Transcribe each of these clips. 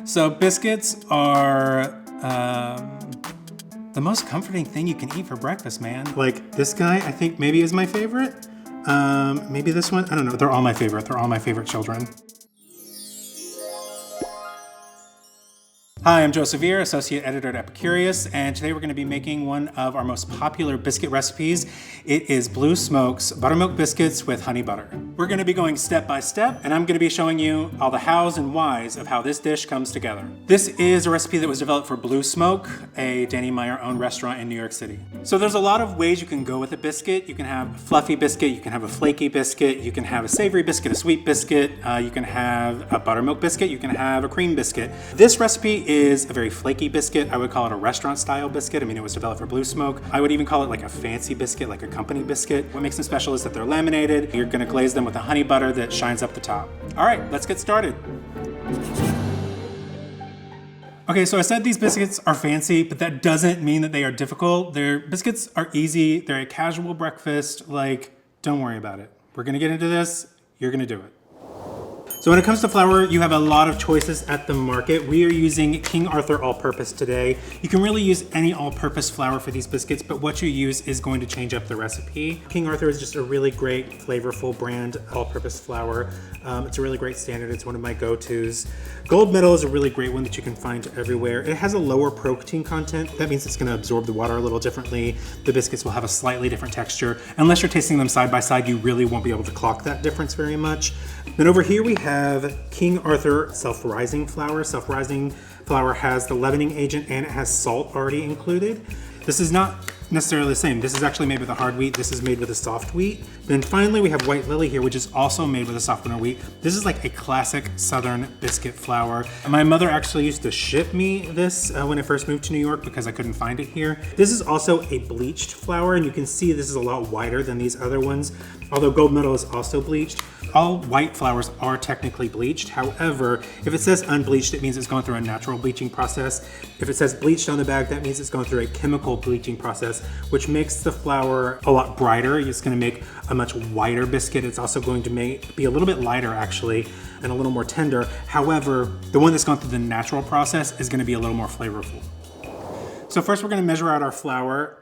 So biscuits are the most comforting thing you can eat for breakfast, man. Like this guy, I think maybe is my favorite. Maybe this one, I don't know. They're all my favorite. They're all my favorite children. Hi, I'm Joe Sevier, Associate Editor at Epicurious, and today we're going to be making one of our most popular biscuit recipes. It is Blue Smoke's Buttermilk Biscuits with honey butter. We're going to be going step by step, and I'm going to be showing you all the hows and whys of how this dish comes together. This is a recipe that was developed for Blue Smoke, a Danny Meyer owned restaurant in New York City. So there's a lot of ways you can go with a biscuit. You can have a fluffy biscuit, you can have a flaky biscuit, you can have a savory biscuit, a sweet biscuit, you can have a buttermilk biscuit, you can have a cream biscuit. This recipe is a very flaky biscuit. I would call it a restaurant style biscuit. I mean, it was developed for Blue Smoke. I would even call it like a fancy biscuit, like a company biscuit. What makes them special is that they're laminated. You're gonna glaze them with a honey butter that shines up the top. All right, let's get started. Okay, so I said these biscuits are fancy, but that doesn't mean that they are difficult. Their biscuits are easy. They're a casual breakfast. Like, don't worry about it. We're gonna get into this. You're gonna do it. So when it comes to flour, you have a lot of choices at the market. We are using King Arthur all-purpose today. You can really use any all-purpose flour for these biscuits, but what you use is going to change up the recipe. King Arthur is just a really great, flavorful brand all-purpose flour. It's a really great standard. It's one of my go-tos. Gold Medal is a really great one that you can find everywhere. It has a lower protein content. That means it's gonna absorb the water a little differently. The biscuits will have a slightly different texture. Unless you're tasting them side by side, you really won't be able to clock that difference very much. Then over here we have King Arthur self-rising flour. Self-rising flour has the leavening agent and it has salt already included. This is not necessarily the same. This is actually made with a hard wheat. This is made with a soft wheat. Then finally we have White Lily here, which is also made with a soft winter wheat. This is like a classic Southern biscuit flour. My mother actually used to ship me this when I first moved to New York because I couldn't find it here. This is also a bleached flour, and you can see this is a lot wider than these other ones, although Gold Medal is also bleached. All white flours are technically bleached. However, if it says unbleached, it means it's going through a natural bleaching process. If it says bleached on the bag, that means it's going through a chemical bleaching process, which makes the flour a lot brighter. It's gonna make a much whiter biscuit. It's also going to be a little bit lighter actually, and a little more tender. However, the one that's gone through the natural process is gonna be a little more flavorful. So first we're gonna measure out our flour.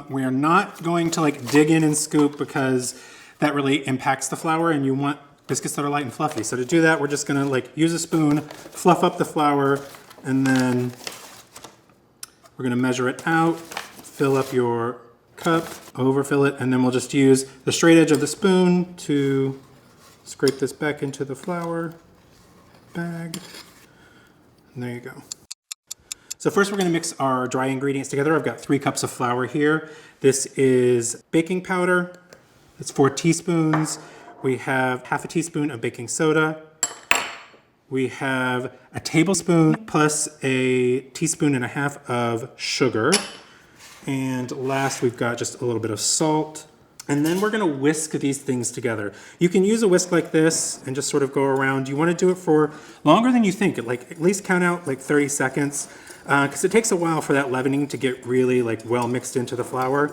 We are not going to like dig in and scoop because that really impacts the flour and you want biscuits that are light and fluffy. So to do that, we're just gonna like use a spoon, fluff up the flour, and then we're gonna measure it out, fill up your cup, overfill it, and then we'll just use the straight edge of the spoon to scrape this back into the flour bag. And there you go. So first we're gonna mix our dry ingredients together. I've got 3 cups of flour here. This is baking powder. It's 4 teaspoons. We have half a teaspoon of baking soda. We have a tablespoon plus a teaspoon and a half of sugar. And last, we've got just a little bit of salt. And then we're gonna whisk these things together. You can use a whisk like this and just sort of go around. You wanna do it for longer than you think. Like at least count out like 30 seconds, because it takes a while for that leavening to get really like well mixed into the flour.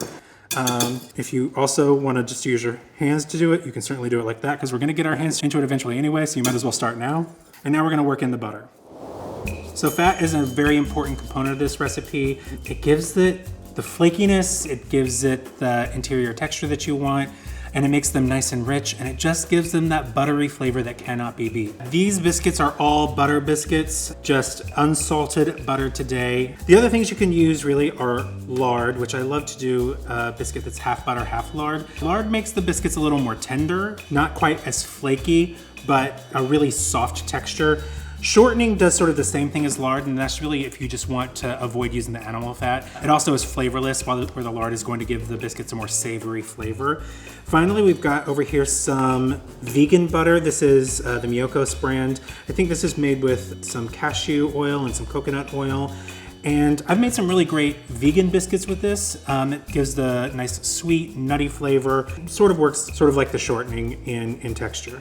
If you also want to just use your hands to do it, you can certainly do it like that because we're going to get our hands into it eventually anyway, so you might as well start now. And now we're going to work in the butter. So fat is a very important component of this recipe. It gives it the flakiness, it gives it the interior texture that you want, and it makes them nice and rich, and it just gives them that buttery flavor that cannot be beat. These biscuits are all butter biscuits, just unsalted butter today. The other things you can use really are lard, which I love to do a biscuit that's half butter, half lard. Lard makes the biscuits a little more tender, not quite as flaky, but a really soft texture. Shortening does sort of the same thing as lard, and that's really if you just want to avoid using the animal fat. It also is flavorless, where the lard is going to give the biscuits a more savory flavor. Finally, we've got over here some vegan butter. This is the Miyokos brand. I think this is made with some cashew oil and some coconut oil. And I've made some really great vegan biscuits with this. It gives the nice sweet, nutty flavor. It sort of works sort of like the shortening in texture.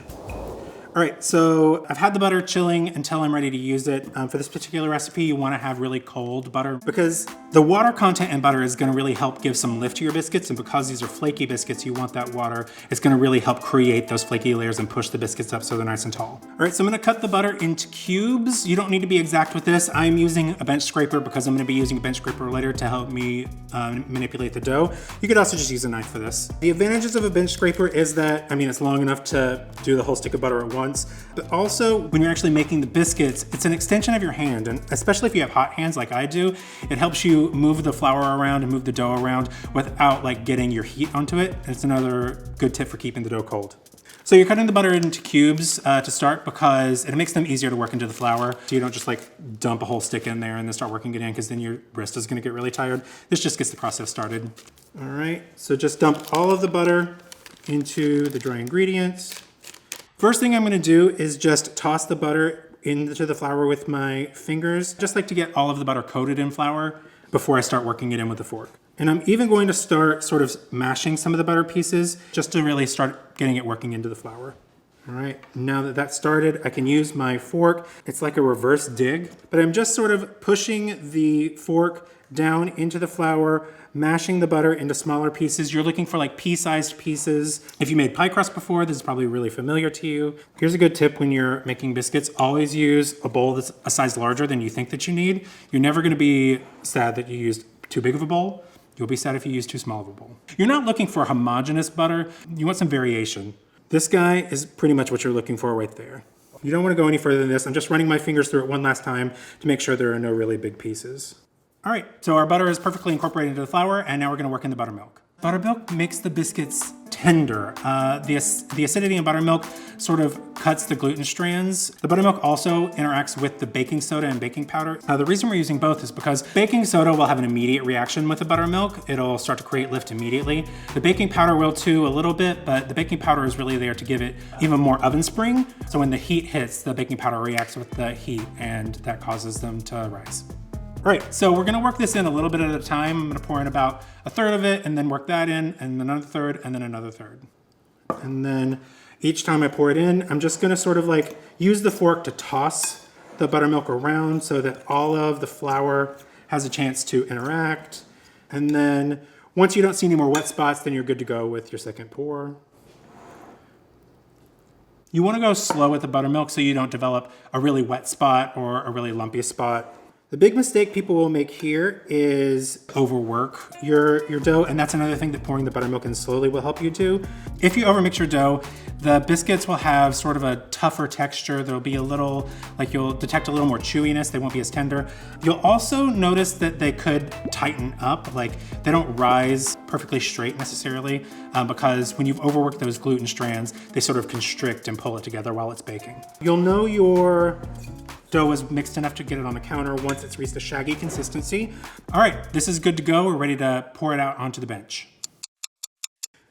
All right, so I've had the butter chilling until I'm ready to use it. For this particular recipe, you want to have really cold butter because the water content in butter is going to really help give some lift to your biscuits. And because these are flaky biscuits, you want that water. It's going to really help create those flaky layers and push the biscuits up so they're nice and tall. All right, so I'm going to cut the butter into cubes. You don't need to be exact with this. I'm using a bench scraper because I'm going to be using a bench scraper later to help me manipulate the dough. You could also just use a knife for this. The advantages of a bench scraper is that, it's long enough to do the whole stick of butter at once. But also, when you're actually making the biscuits, it's an extension of your hand, and especially if you have hot hands like I do, it helps you move the flour around and move the dough around without getting your heat onto it. And it's another good tip for keeping the dough cold. So you're cutting the butter into cubes to start because it makes them easier to work into the flour. So you don't just dump a whole stick in there and then start working it in because then your wrist is gonna get really tired. This just gets the process started. All right, so just dump all of the butter into the dry ingredients. First thing I'm gonna do is just toss the butter into the flour with my fingers. Just like to get all of the butter coated in flour before I start working it in with a fork. And I'm even going to start sort of mashing some of the butter pieces just to really start getting it working into the flour. All right, now that that's started, I can use my fork. It's like a reverse dig, but I'm just sort of pushing the fork down into the flour, mashing the butter into smaller pieces. You're looking for pea-sized pieces. If you made pie crust before, this is probably really familiar to you. Here's a good tip when you're making biscuits. Always use a bowl that's a size larger than you think that you need. You're never gonna be sad that you used too big of a bowl. You'll be sad if you use too small of a bowl. You're not looking for homogeneous butter. You want some variation. This guy is pretty much what you're looking for right there. You don't wanna go any further than this. I'm just running my fingers through it one last time to make sure there are no really big pieces. All right, so our butter is perfectly incorporated into the flour, and now we're gonna work in the buttermilk. Buttermilk makes the biscuits tender. The acidity in buttermilk sort of cuts the gluten strands. The buttermilk also interacts with the baking soda and baking powder. The reason we're using both is because baking soda will have an immediate reaction with the buttermilk. It'll start to create lift immediately. The baking powder will too a little bit, but the baking powder is really there to give it even more oven spring. So when the heat hits, the baking powder reacts with the heat, and that causes them to rise. All right, so we're gonna work this in a little bit at a time. I'm gonna pour in about a third of it and then work that in, and another third, and then another third. And then each time I pour it in, I'm just gonna sort of use the fork to toss the buttermilk around so that all of the flour has a chance to interact. And then once you don't see any more wet spots, then you're good to go with your second pour. You wanna go slow with the buttermilk so you don't develop a really wet spot or a really lumpy spot. The big mistake people will make here is overwork your dough, and that's another thing that pouring the buttermilk in slowly will help you do. If you overmix your dough, the biscuits will have sort of a tougher texture. There'll be a little, you'll detect a little more chewiness. They won't be as tender. You'll also notice that they could tighten up, they don't rise perfectly straight necessarily, because when you've overworked those gluten strands, they sort of constrict and pull it together while it's baking. You'll know your dough is mixed enough to get it on the counter once it's reached a shaggy consistency. All right, this is good to go. We're ready to pour it out onto the bench.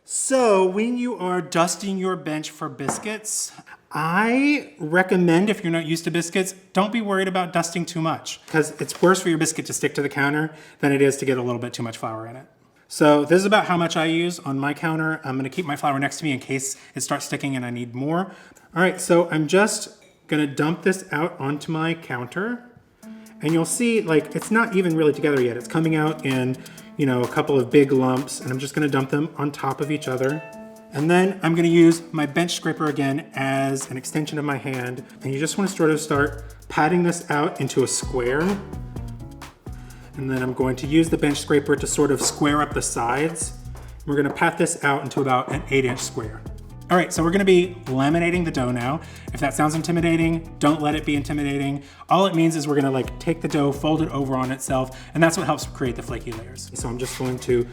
So when you are dusting your bench for biscuits, I recommend, if you're not used to biscuits, don't be worried about dusting too much, because it's worse for your biscuit to stick to the counter than it is to get a little bit too much flour in it. So this is about how much I use on my counter. I'm gonna keep my flour next to me in case it starts sticking and I need more. All right, so I'm just gonna dump this out onto my counter, and you'll see it's not even really together yet. It's coming out in a couple of big lumps, and I'm just gonna dump them on top of each other. And then I'm gonna use my bench scraper again as an extension of my hand, and you just wanna sort of start patting this out into a square. And then I'm going to use the bench scraper to sort of square up the sides. We're gonna pat this out into about an 8-inch square. All right, so we're gonna be laminating the dough now. If that sounds intimidating, don't let it be intimidating. All it means is we're gonna take the dough, fold it over on itself, and that's what helps create the flaky layers. So I'm just going to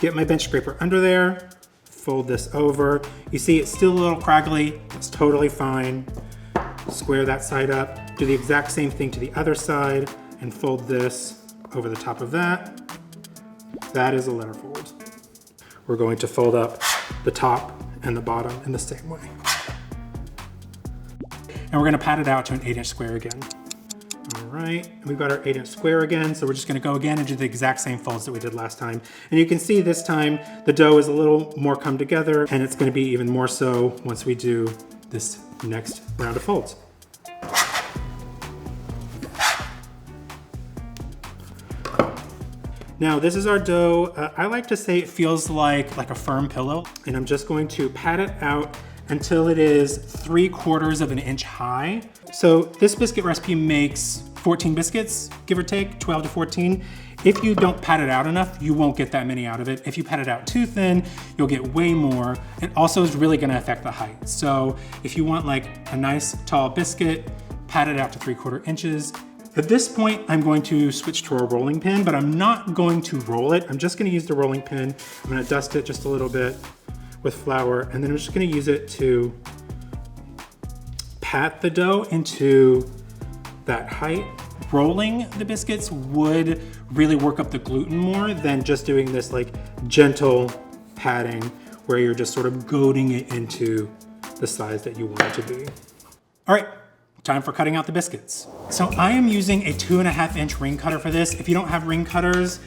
get my bench scraper under there, fold this over. You see it's still a little craggly, it's totally fine. Square that side up, do the exact same thing to the other side, and fold this over the top of that. That is a letter fold. We're going to fold up the top and the bottom in the same way. And we're gonna pat it out to an 8-inch square again. All right, and we've got our 8-inch square again, so we're just gonna go again and do the exact same folds that we did last time. And you can see this time the dough is a little more come together, and it's gonna be even more so once we do this next round of folds. Now this is our dough. I like to say it feels like a firm pillow, and I'm just going to pat it out until it is 3/4 of an inch high. So this biscuit recipe makes 14 biscuits, give or take, 12 to 14. If you don't pat it out enough, you won't get that many out of it. If you pat it out too thin, you'll get way more. It also is really gonna affect the height. So if you want like a nice tall biscuit, pat it out to 3/4 inches. At this point, I'm going to switch to a rolling pin, but I'm not going to roll it. I'm just gonna use the rolling pin. I'm gonna dust it just a little bit with flour, and then I'm just gonna use it to pat the dough into that height. Rolling the biscuits would really work up the gluten more than just doing this like gentle patting where you're just sort of goading it into the size that you want it to be. All right, time for cutting out the biscuits. So I am using a 2.5 inch ring cutter for this. If you don't have ring cutters,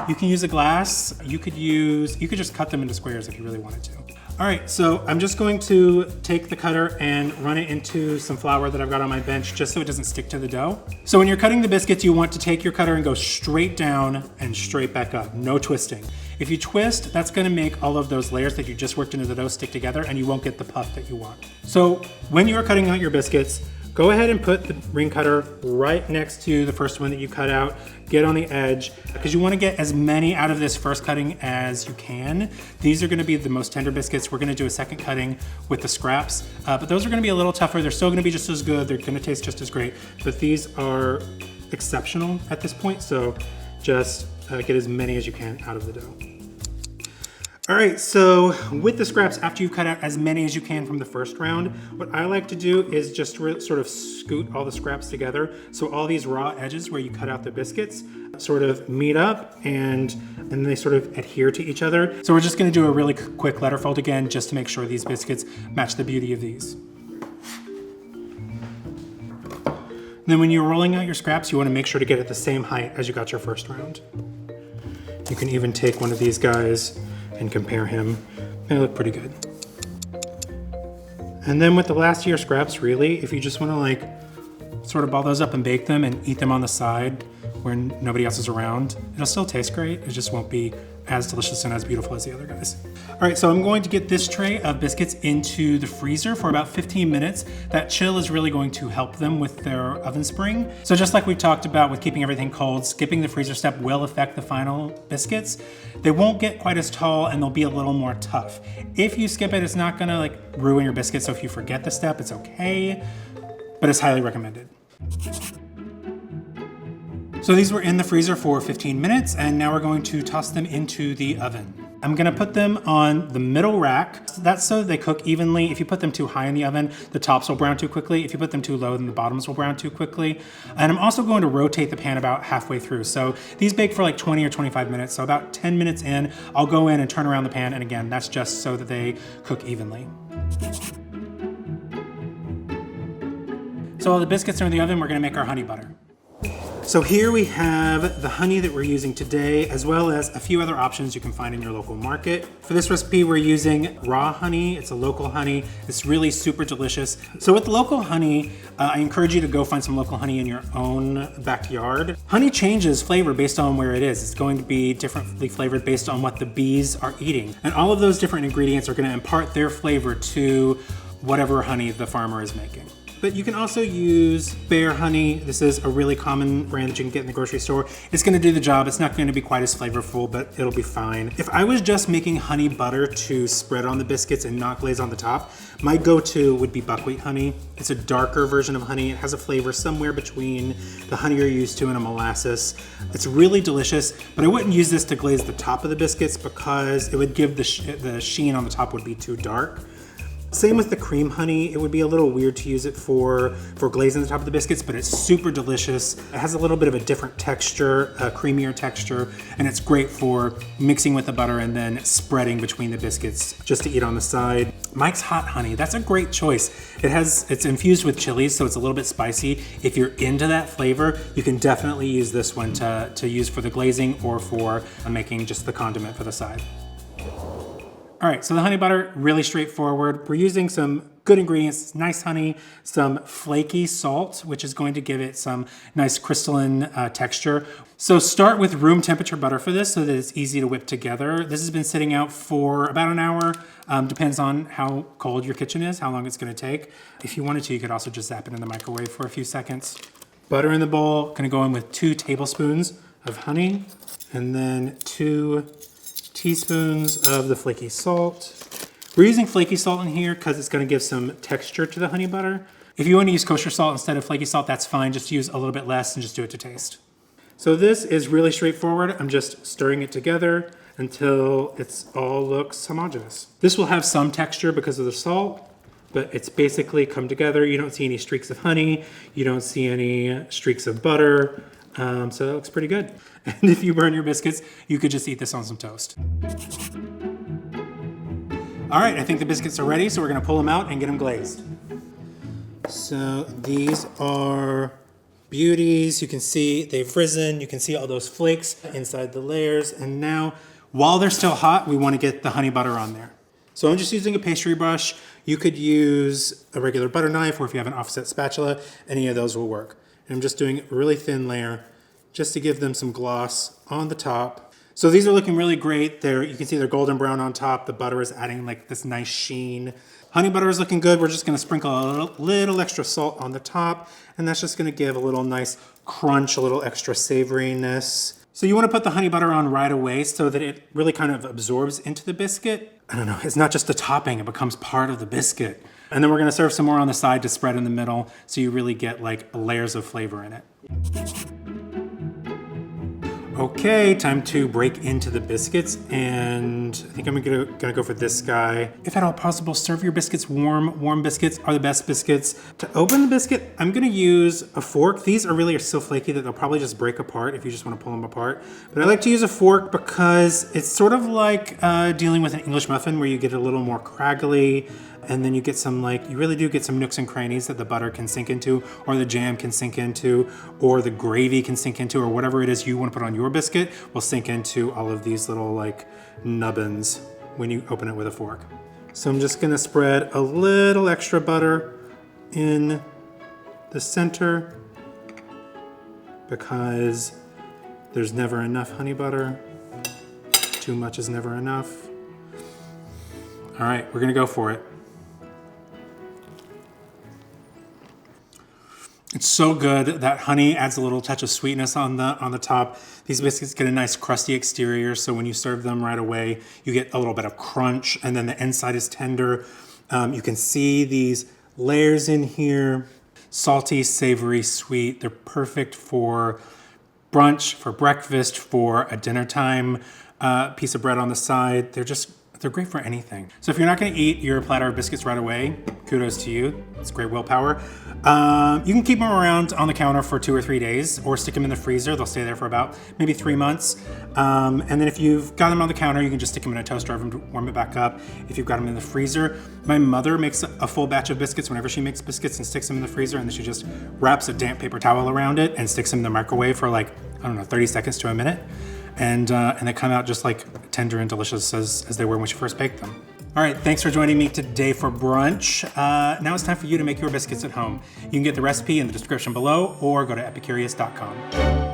you can use a glass. You could just cut them into squares if you really wanted to. All right, so I'm just going to take the cutter and run it into some flour that I've got on my bench just so it doesn't stick to the dough. So when you're cutting the biscuits, you want to take your cutter and go straight down and straight back up, no twisting. If you twist, that's gonna make all of those layers that you just worked into the dough stick together and you won't get the puff that you want. So when you're cutting out your biscuits, go ahead and put the ring cutter right next to the first one that you cut out. Get on the edge, because you want to get as many out of this first cutting as you can. These are going to be the most tender biscuits. We're going to do a second cutting with the scraps, but those are going to be a little tougher. They're still going to be just as good. They're going to taste just as great, but these are exceptional at this point, so just get as many as you can out of the dough. All right, so with the scraps, after you've cut out as many as you can from the first round, what I like to do is just sort of scoot all the scraps together. So all these raw edges where you cut out the biscuits sort of meet up and they sort of adhere to each other. So we're just gonna do a really quick letter fold again, just to make sure these biscuits match the beauty of these. Then when you're rolling out your scraps, you wanna make sure to get it the same height as you got your first round. You can even take one of these guys and compare him. They look pretty good. And then with the last of your scraps, really, if you just wanna like sort of ball those up and bake them and eat them on the side where nobody else is around, it'll still taste great. It just won't be as delicious and as beautiful as the other guys. All right, so I'm going to get this tray of biscuits into the freezer for about 15 minutes. That chill is really going to help them with their oven spring. So just like we talked about with keeping everything cold, skipping the freezer step will affect the final biscuits. They won't get quite as tall and they'll be a little more tough. If you skip it, it's not gonna like ruin your biscuits. So if you forget the step, it's okay, but it's highly recommended. So these were in the freezer for 15 minutes and now we're going to toss them into the oven. I'm gonna put them on the middle rack. That's so they cook evenly. If you put them too high in the oven, the tops will brown too quickly. If you put them too low, then the bottoms will brown too quickly. And I'm also going to rotate the pan about halfway through. So these bake for like 20 or 25 minutes. So about 10 minutes in, I'll go in and turn around the pan. And again, that's just so that they cook evenly. So while the biscuits are in the oven, we're gonna make our honey butter. So here we have the honey that we're using today, as well as a few other options you can find in your local market. For this recipe, we're using raw honey. It's a local honey. It's really super delicious. So with local honey, I encourage you to go find some local honey in your own backyard. Honey changes flavor based on where it is. It's going to be differently flavored based on what the bees are eating. And all of those different ingredients are going to impart their flavor to whatever honey the farmer is making. But you can also use Bear honey. This is a really common brand that you can get in the grocery store. It's gonna do the job. It's not gonna be quite as flavorful, but it'll be fine. If I was just making honey butter to spread on the biscuits and not glaze on the top, my go-to would be buckwheat honey. It's a darker version of honey. It has a flavor somewhere between the honey you're used to and a molasses. It's really delicious, but I wouldn't use this to glaze the top of the biscuits because it would give the sheen on the top would be too dark. Same with the cream honey. It would be a little weird to use it for glazing the top of the biscuits, but it's super delicious. It has a little bit of a different texture, a creamier texture, and it's great for mixing with the butter and then spreading between the biscuits just to eat on the side. Mike's Hot Honey, that's a great choice. It's infused with chilies, so it's a little bit spicy. If you're into that flavor, you can definitely use this one to use for the glazing or for making just the condiment for the side. All right, so the honey butter, really straightforward. We're using some good ingredients, nice honey, some flaky salt, which is going to give it some nice crystalline texture. So start with room temperature butter for this so that it's easy to whip together. This has been sitting out for about an hour. Depends on how cold your kitchen is, how long it's gonna take. If you wanted to, you could also just zap it in the microwave for a few seconds. Butter in the bowl, gonna go in with 2 tablespoons of honey, and then 2 teaspoons of the flaky salt. We're using flaky salt in here because it's going to give some texture to the honey butter. If you want to use kosher salt instead of flaky salt, that's fine. Just use a little bit less and just do it to taste. So this is really straightforward. I'm just stirring it together until it's all looks homogeneous. This will have some texture because of the salt, but it's basically come together. You don't see any streaks of honey. You don't see any streaks of butter. So that looks pretty good. And if you burn your biscuits, you could just eat this on some toast. All right, I think the biscuits are ready, so we're gonna pull them out and get them glazed. So these are beauties. You can see they've risen. You can see all those flakes inside the layers. And now, while they're still hot, we wanna get the honey butter on there. So I'm just using a pastry brush. You could use a regular butter knife, or if you have an offset spatula, any of those will work. And I'm just doing a really thin layer just to give them some gloss on the top. So these are looking really great. You can see they're golden brown on top. The butter is adding like this nice sheen. Honey butter is looking good. We're just gonna sprinkle a little extra salt on the top, and that's just gonna give a little nice crunch, a little extra savoriness. So you wanna put the honey butter on right away so that it really kind of absorbs into the biscuit. I don't know, it's not just a topping, it becomes part of the biscuit. And then we're gonna serve some more on the side to spread in the middle so you really get like layers of flavor in it. Okay, time to break into the biscuits, and I think I'm gonna go for this guy. If at all possible, serve your biscuits warm. Warm biscuits are the best biscuits. To open the biscuit, I'm gonna use a fork. These are so flaky that they'll probably just break apart if you just wanna pull them apart. But I like to use a fork because it's sort of like dealing with an English muffin where you get a little more craggly, and then you get some you really do get some nooks and crannies that the butter can sink into, or the jam can sink into, or the gravy can sink into, or whatever it is you want to put on your biscuit will sink into all of these little nubbins when you open it with a fork. So I'm just gonna spread a little extra butter in the center because there's never enough honey butter. Too much is never enough. All right, we're gonna go for it. It's so good. That honey adds a little touch of sweetness on the top. These biscuits get a nice crusty exterior, so when you serve them right away, you get a little bit of crunch, and then the inside is tender. You can see these layers in here. Salty, savory, sweet. They're perfect for brunch, for breakfast, for a dinner time piece of bread on the side. They're great for anything. So if you're not gonna eat your platter of biscuits right away, kudos to you. It's great willpower. You can keep them around on the counter for 2 or 3 days, or stick them in the freezer. They'll stay there for about maybe 3 months. And then if you've got them on the counter, you can just stick them in a toaster oven to warm it back up. If you've got them in the freezer, my mother makes a full batch of biscuits whenever she makes biscuits and sticks them in the freezer, and then she just wraps a damp paper towel around it and sticks them in the microwave for 30 seconds to a minute. And they come out just tender and delicious as they were when she first baked them. All right, thanks for joining me today for brunch. Now it's time for you to make your biscuits at home. You can get the recipe in the description below or go to epicurious.com.